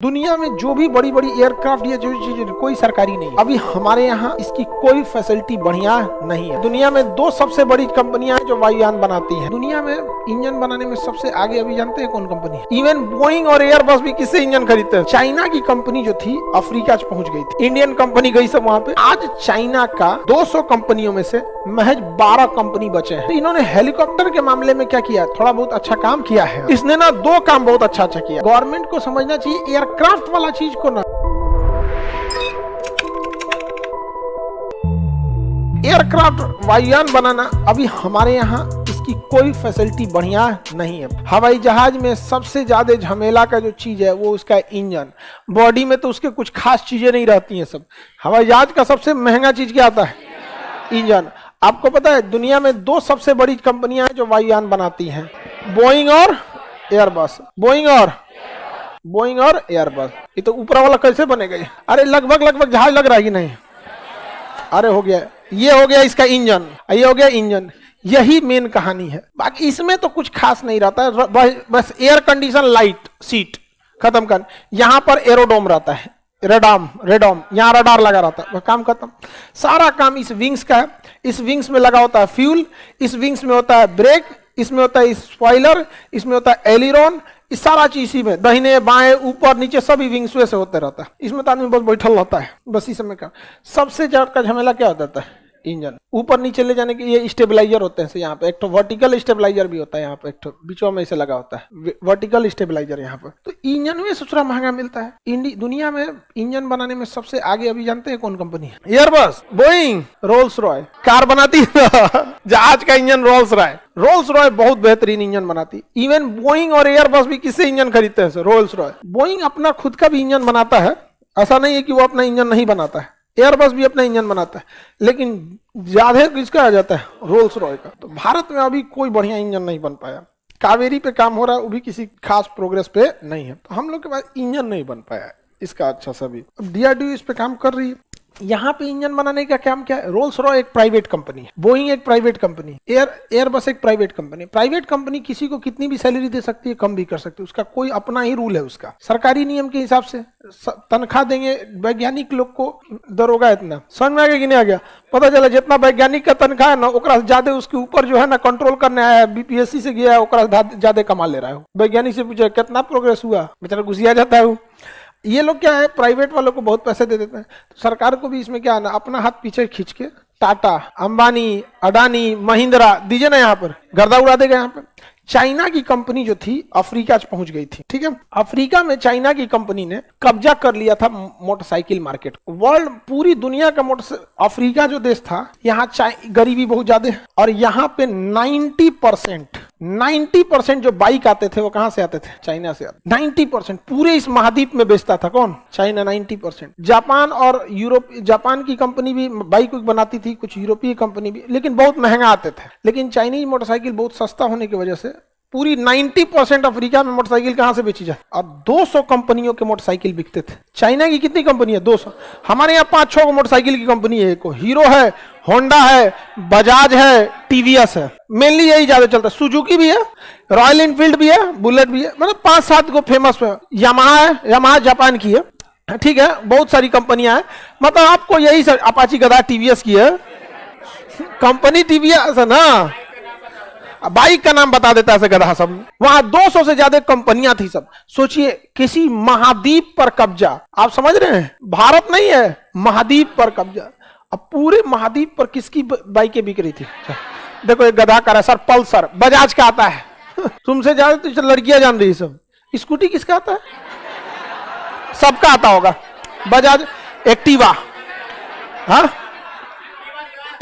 दुनिया में जो भी बड़ी बड़ी एयरक्राफ्ट या जो चीज कोई सरकारी नहीं है। अभी हमारे यहाँ इसकी कोई फैसिलिटी बढ़िया नहीं है। दुनिया में दो सबसे बड़ी कंपनियां हैं जो वायुयान बनाती हैं। दुनिया में इंजन बनाने में सबसे आगे अभी जानते हैं कौन कंपनी है? इवन बोइंग और एयरबस भी किससे इंजन खरीदते हैं? चाइना की कंपनी जो थी अफ्रीका पहुंच गई थी। इंडियन कंपनी गई सब वहां पे। आज चाइना का 200 कंपनियों में से महज 12 कंपनी बचे हैं। तो इन्होंने हेलीकॉप्टर के मामले में क्या किया? थोड़ा बहुत अच्छा काम किया है। इसने ना दो काम बहुत अच्छा किया। गवर्नमेंट को समझना चाहिए एयरक्राफ्ट वाला चीज को ना, एयरक्राफ्ट वायुयान बनाना अभी हमारे यहाँ इसकी कोई फैसिलिटी बढ़िया नहीं है। हवाई जहाज में सबसे ज्यादा झमेला का जो चीज है वो उसका इंजन। बॉडी में तो उसके कुछ खास चीजें नहीं रहती हैं। सब हवाई जहाज का सबसे महंगा चीज क्या आता है? इंजन। आपको पता है दुनिया में दो सबसे बड़ी कंपनियां हैं जो वायुयान बनाती हैं, बोइंग और एयरबस। बोइंग और एयरबस। ये तो ऊपर वाला कैसे बनेगा? अरे लगभग जहाज लग रहा है कि नहीं? अरे हो गया, ये हो गया इसका इंजन, ये हो गया इंजन। यही मेन कहानी है। बाकी इसमें तो कुछ खास नहीं रहता है। बस एयर कंडीशन लाइट सीट खत्म कर। यहाँ पर एरोडोम रहता है, रेडोम यहाँ रडार लगा रहता है, काम खत्म। सारा काम इस विंग्स का है। इस विंग्स में लगा होता है फ्यूल, इस विंग्स में होता है ब्रेक, इसमें होता है स्पॉइलर, इसमें होता है एलिरॉन। इस सारा चीज इसी में, दाहिने बाएं ऊपर नीचे सभी विंग्स से होते रहता है। इसमें तो आदमी बस बैठल रहता है, बस इस समय का सबसे ज्यादा झमेला क्या होता है? इंजन। ऊपर नीचे ले जाने के ये स्टेबलाइजर होते हैं। यहाँ पे एक तो वर्टिकल स्टेबलाइजर भी होता है, यहाँ पे एक तो बीचों में इसे लगा होता है वर्टिकल स्टेबलाइजर। यहाँ पर तो इंजन में सबसे महंगा मिलता है। दुनिया में इंजन बनाने में सबसे आगे अभी जानते हैं कौन कंपनी है? Airbus, Boeing, Rolls Royce. Car बनाती है जहाज का इंजन रोल्स रॉय बहुत बेहतरीन इंजन बनाती। इवन बोइंग और एयरबस भी किससे इंजन खरीदते हैं? रोल्स रॉय। बोइंग अपना खुद का भी इंजन बनाता है, ऐसा नहीं है कि वो अपना इंजन नहीं बनाता है। एयरबस भी अपना इंजन बनाता है, लेकिन ज्यादा किसका आ जाता है? रोल्स रॉय का। तो भारत में अभी कोई बढ़िया इंजन नहीं बन पाया। कावेरी पे काम हो रहा है, वो भी किसी खास प्रोग्रेस पे नहीं है। तो हम लोग के पास इंजन नहीं बन पाया इसका अच्छा सा भी। अब डीआरडीओ इस पे काम कर रही है। यहाँ पे इंजन बनाने का काम क्या है? रोल्स रॉय एक प्राइवेट कंपनी है, बोइंग एक प्राइवेट कंपनी है, एयरबस एक प्राइवेट कंपनी है। प्राइवेट कंपनी किसी को कितनी भी सैलरी दे सकती है, कम भी कर सकती है। उसका कोई अपना ही रूल है। उसका सरकारी नियम के हिसाब से तनख्वाह देंगे वैज्ञानिक लोग को, दरोगा इतना। समझ में आ गया कि नहीं आ गया? पता चला जितना वैज्ञानिक का तनख्वाह है ना, ओकरा ज्यादा उसके ऊपर जो है ना कंट्रोल करने आया है, बीपीएससी से गया है, ओकरा ज्यादा कमा ले रहा है। वैज्ञानिक से पूछे कितना प्रोग्रेस हुआ, बेचारा घुसिया जाता है। ये लोग क्या है, प्राइवेट वालों को बहुत पैसे दे देते हैं। तो सरकार को भी इसमें क्या है ना, अपना हाथ पीछे खींच के टाटा, अंबानी, अडानी, महिंद्रा दीजिए ना, यहाँ पर गर्दा उड़ा देगा। यहाँ पर चाइना की कंपनी जो थी अफ्रीका पहुंच गई थी। ठीक है, अफ्रीका में चाइना की कंपनी ने कब्जा कर लिया था मोटरसाइकिल मार्केट। वर्ल्ड पूरी दुनिया का अफ्रीका जो देश था, यहाँ गरीबी बहुत ज्यादा है। और यहाँ पे 90% जो बाइक आते थे वो कहां से आते थे? चाइना से आते। 90% पूरे इस महाद्वीप में बेचता था कौन? चाइना। 90%। जापान और यूरोप, जापान की कंपनी भी बाइक बनाती थी, कुछ यूरोपीय कंपनी भी, लेकिन बहुत महंगा आते थे। लेकिन चाइनीज मोटरसाइकिल बहुत सस्ता होने की वजह से पूरी 90% अफ्रीका में मोटरसाइकिल कहां से बेची जाए? और 200 कंपनियों के मोटरसाइकिल बिकते थे। चाइना की कितनी कंपनी है? 200। हमारे यहाँ 5-6 मोटरसाइकिल की कंपनी है। हीरो है, होंडा है, बजाज है, टीवीएस है। मेनली यही ज्यादा चलता है। सुजुकी भी है, रॉयल एनफील्ड भी है, बुलेट भी है। मतलब 5-7 को फेमस है। यामाहा है, यामाहा जापान की है। ठीक है, बहुत सारी कंपनियां हैं। मतलब आपको यही सर, अपाची गदा टीवीएस की है कंपनी। टीवीएस है ना, बाइक का नाम बता देता है गधा सब। वहां 200 से ज्यादा कंपनियां थी सब। सोचिए, किसी महाद्वीप पर कब्जा। आप समझ रहे हैं, भारत नहीं है, महाद्वीप पर कब्जा। अब पूरे महाद्वीप पर किसकी बाइकें बिक रही थी? देखो एक गधा कर रहा है सर, पल्सर बजाज का आता है तुमसे ज्यादा तो लड़कियां जान रही सब। स्कूटी किसका आता है? सबका आता होगा। बजाज एक्टिवा, हाँ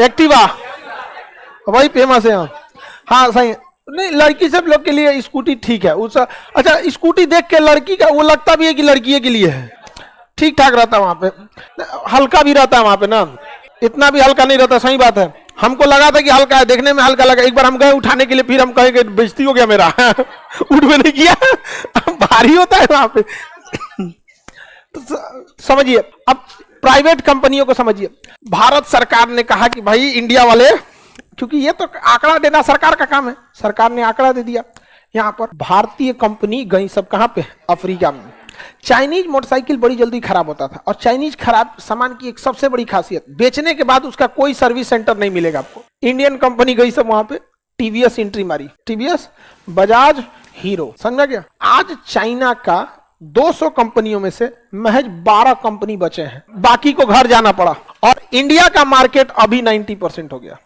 एक्टिवा वही फेमस है। हाँ सही नहीं, लड़की सब लोग के लिए स्कूटी ठीक है। अच्छा, स्कूटी देख के लड़की का वो लगता भी है कि लड़की के लिए है। ठीक ठाक रहता है वहां पे, हल्का भी रहता है वहां पे ना, इतना भी हल्का नहीं रहता। सही बात है, हमको लगा था कि हल्का है, देखने में हल्का लगा। एक बार हम गए उठाने के लिए, फिर हम कहे कि बेइज्जती हो गया मेरा उठ में नहीं किया भारी होता है वहां पे तो समझिए, अब प्राइवेट कंपनियों को समझिए। भारत सरकार ने कहा कि भाई इंडिया वाले, क्योंकि ये तो आंकड़ा देना सरकार का काम है, सरकार ने आंकड़ा दे दिया। यहाँ पर भारतीय कंपनी गई सब कहां पे? अफ्रीका में। चाइनीज मोटरसाइकिल बड़ी जल्दी खराब होता था, और चाइनीज खराब सामान की एक सबसे बड़ी खासियत, बेचने के बाद उसका कोई सर्विस सेंटर नहीं मिलेगा आपको। इंडियन कंपनी गई सब वहां पे, टीवीएस एंट्री मारी, टीवीएस, बजाज, हीरो, समझा गया। आज चाइना का 200 कंपनियों में से महज 12 कंपनी बचे हैं, बाकी को घर जाना पड़ा, और इंडिया का मार्केट अभी 90% हो गया,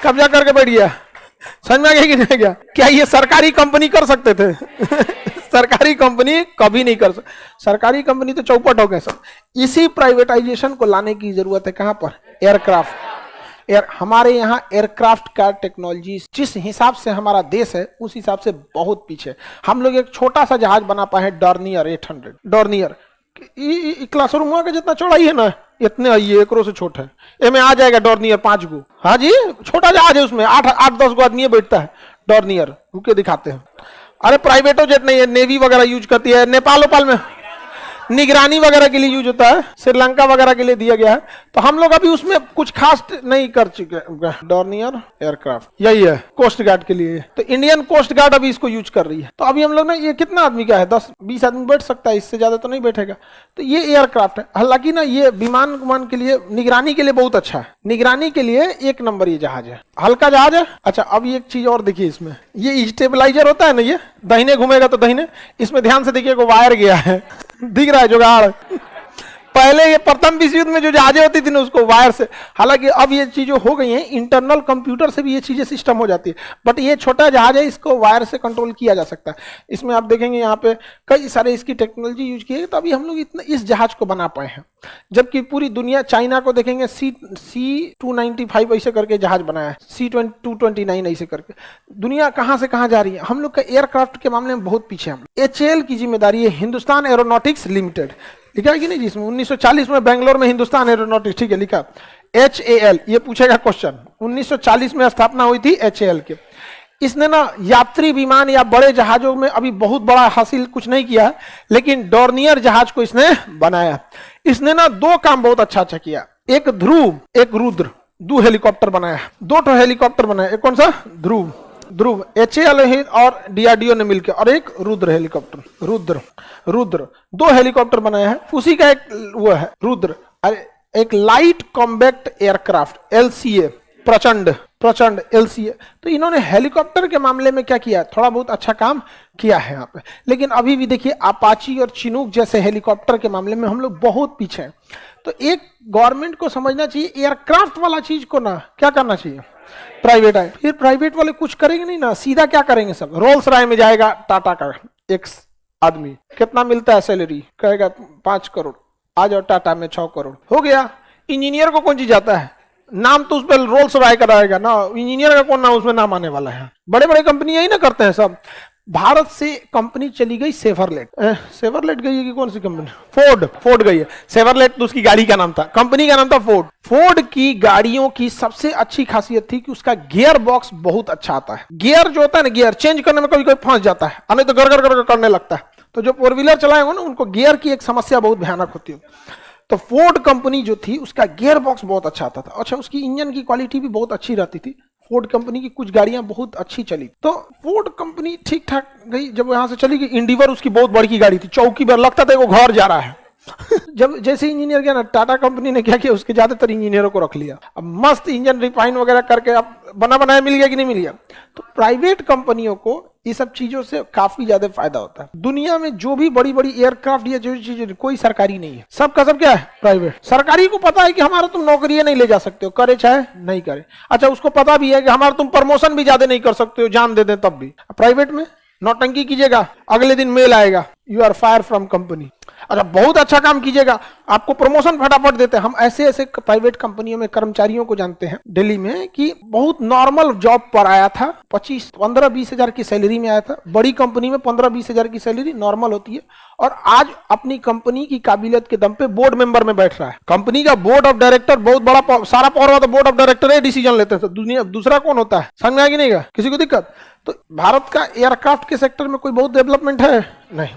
कब्जा करके बैठ गया। समझ में आ गया कि नहीं गया? क्या ये सरकारी कंपनी कर सकते थे? सरकारी कंपनी कभी नहीं कर सकते, सरकारी कंपनी तो चौपट हो गए सब। इसी प्राइवेटाइजेशन को लाने की जरूरत है। कहां पर? एयरक्राफ्ट। हमारे यहाँ एयरक्राफ्ट का टेक्नोलॉजी जिस हिसाब से हमारा देश है उस हिसाब से बहुत पीछे। हम लोग एक छोटा सा जहाज बना पाए हैं, डॉर्नियर 800। डॉर्नियर क्लासरूम का जितना चौड़ाई है ना, इतने ये एकरो से छोटा है, ये में आ जाएगा डॉर्नियर 5 गो। हाँ जी, छोटा जहाज है, उसमें 8-10 गो आदमी बैठता है। डॉर्नियर रुके दिखाते हैं। अरे प्राइवेटो जेट नहीं है, नेवी वगैरह यूज करती है, नेपाल ओपाल में निगरानी वगैरह के लिए यूज होता है, श्रीलंका वगैरह के लिए दिया गया है। तो हम लोग अभी उसमें कुछ खास नहीं कर चुके। डॉर्नियर एयरक्राफ्ट यही है कोस्ट गार्ड के लिए, तो इंडियन कोस्ट गार्ड अभी इसको यूज कर रही है। तो अभी हम लोग ना, ये कितना आदमी का है, 10-20 आदमी बैठ सकता है, इससे ज्यादा तो नहीं बैठेगा। तो ये एयरक्राफ्ट है। हालांकि ना ये विमान के लिए, निगरानी के लिए बहुत अच्छा है, निगरानी के लिए एक नंबर ये जहाज है, हल्का जहाज है। अच्छा, अब एक चीज और देखिए इसमें, ये स्टेबलाइजर होता है ना, ये दाहिने घूमेगा तो दाहिने, इसमें ध्यान से देखिए वायर गया है, दिख रहा है जुगाड़। पहले ये प्रथम विश्व युद्ध में जो जहाजें होती थी ना, उसको वायर से, हालांकि अब ये चीजें हो गई हैं, इंटरनल कंप्यूटर से भी ये चीजें सिस्टम हो जाती है, बट ये छोटा जहाज है, इसको वायर से कंट्रोल किया जा सकता है। इसमें आप देखेंगे यहाँ पे कई सारे इसकी टेक्नोलॉजी यूज की है, तो अभी हम लोग इतना इस जहाज को बना पाए हैं। जबकि पूरी दुनिया, चाइना को देखेंगे C-295 ऐसे करके जहाज बनाया है, C-229 ऐसे करके। दुनिया कहां से कहां जा रही है। हम लोग का एयरक्राफ्ट के मामले में बहुत पीछे हम। HAL की जिम्मेदारी है हिंदुस्तान एरोनॉटिक्स लिमिटेड, लिखा है कि नहीं जिसमें 1940 में बेंगलोर में हिंदुस्तान एरोनॉटिक्स, ठीक है लिखा, HAL, ये पूछेगा क्वेश्चन। 1940 में स्थापना हुई थी HAL के। इसने ना यात्री विमान या बड़े जहाजों में अभी बहुत बड़ा हासिल कुछ नहीं किया है, लेकिन डॉर्नियर जहाज को इसने बनाया। इसने ना 2 काम बहुत अच्छा किया, एक ध्रुव, एक रुद्र, 2 हेलीकॉप्टर बनाया, 2 हेलीकॉप्टर बनाया। एक कौन सा? ध्रुव, HAL और DRDO ने मिलकर, और एक रुद्र हेलीकॉप्टर, रुद्र 2 हेलीकॉप्टर बनाया है। उसी का एक वो है रुद्र। अरे एक लाइट कॉम्बैक्ट एयरक्राफ्ट, LCA, प्रचंड LCA। तो इन्होंने हेलीकॉप्टर के मामले में क्या किया, थोड़ा बहुत अच्छा काम किया है यहाँ पे। लेकिन अभी भी देखिए अपाची और चिनूक जैसे हेलीकॉप्टर के मामले में हम लोग बहुत पीछे हैं। तो एक गवर्नमेंट को समझना चाहिए, एयरक्राफ्ट वाला चीज को ना क्या करना चाहिए, प्राइवेट है। फिर प्राइवेट वाले कुछ करेंगे नहीं ना, सीधा क्या करेंगे, सब रोल्स रॉय में जाएगा टाटा का एक आदमी, कितना मिलता है सैलरी, कहेगा 5 करोड़, आ जाओ टाटा में 6 करोड़, हो गया। इंजीनियर को कौन चीज जाता है, नाम तो उस पर रोल्स रॉय का रहेगा ना, इंजीनियर का कौन नाम उसमें नाम आने वाला है। बड़े बड़े कंपनी यही ना करते हैं सब। भारत से कंपनी चली गई सेवरलेट, सेवरलेट गई है कि कौन सी कंपनी, फोर्ड गई है। सेवरलेट तो उसकी गाड़ी का नाम था, कंपनी का नाम था फोर्ड। फोर्ड की गाड़ियों की सबसे अच्छी खासियत थी कि उसका गियर बॉक्स बहुत अच्छा आता है। गियर जो होता है ना, गियर चेंज करने में कभी कभी फंस जाता है, नहीं तो गर करने लगता है। तो जो 4 व्हीलर चलाए हो ना, उनको गियर की एक समस्या बहुत भयानक होती है। तो फोर्ड कंपनी जो थी उसका गियर बॉक्स बहुत अच्छा आता था। अच्छा, उसकी इंजन की क्वालिटी भी बहुत अच्छी रहती थी। फोर्ड कंपनी की कुछ गाड़ियां बहुत अच्छी चली, तो फोर्ड कंपनी ठीक ठाक गई। जब यहां से चली गई, इंडिवर उसकी बहुत बड़ी गाड़ी थी, चौकी पर लगता था वो घर जा रहा है। जब जैसे इंजीनियर गया ना, टाटा कंपनी ने क्या किया, उसके ज्यादातर इंजीनियरों को रख लिया। अब मस्त इंजन रिफाइन वगैरह करके अब बना बनाया मिल गया कि नहीं मिल गया। तो प्राइवेट कंपनियों को ये सब चीजों से काफी ज्यादा फायदा होता है। दुनिया में जो भी बड़ी बड़ी एयरक्राफ्ट या जो चीजें, कोई सरकारी नहीं है, सबका सब क्या है, प्राइवेट। सरकारी को पता है कि हमारा तुम नौकरी नहीं ले जा सकते हो, करे चाहे नहीं करे। अच्छा, उसको पता भी है कि हमारा तुम प्रमोशन भी ज्यादा नहीं कर सकते हो, जान दे दे तब भी। प्राइवेट में नौटंकी कीजिएगा, अगले दिन मेल आएगा, you are fire from company. अच्छा, बहुत अच्छा काम कीजिएगा, आपको प्रमोशन फटाफट देते हैं। हम ऐसे ऐसे प्राइवेट कंपनियों में कर्मचारियों को जानते हैं दिल्ली में कि बहुत नॉर्मल जॉब पर आया था, 15-20 हजार की सैलरी में आया था। बड़ी कंपनी में 15-20 हजार की सैलरी नॉर्मल होती है, और आज अपनी कंपनी की काबिलियत के दम पे बोर्ड मेंबर में बैठ रहा है। कंपनी का बोर्ड ऑफ डायरेक्टर, बहुत बड़ा सारा पावर होता है, board of director he decision लेते हैं। दुनिया दूसरा कौन होता है, समझ में आएगी नहीं, किसी को दिक्कत। तो भारत का एयरक्राफ्ट के सेक्टर में कोई बहुत डेवलपमेंट है नहीं।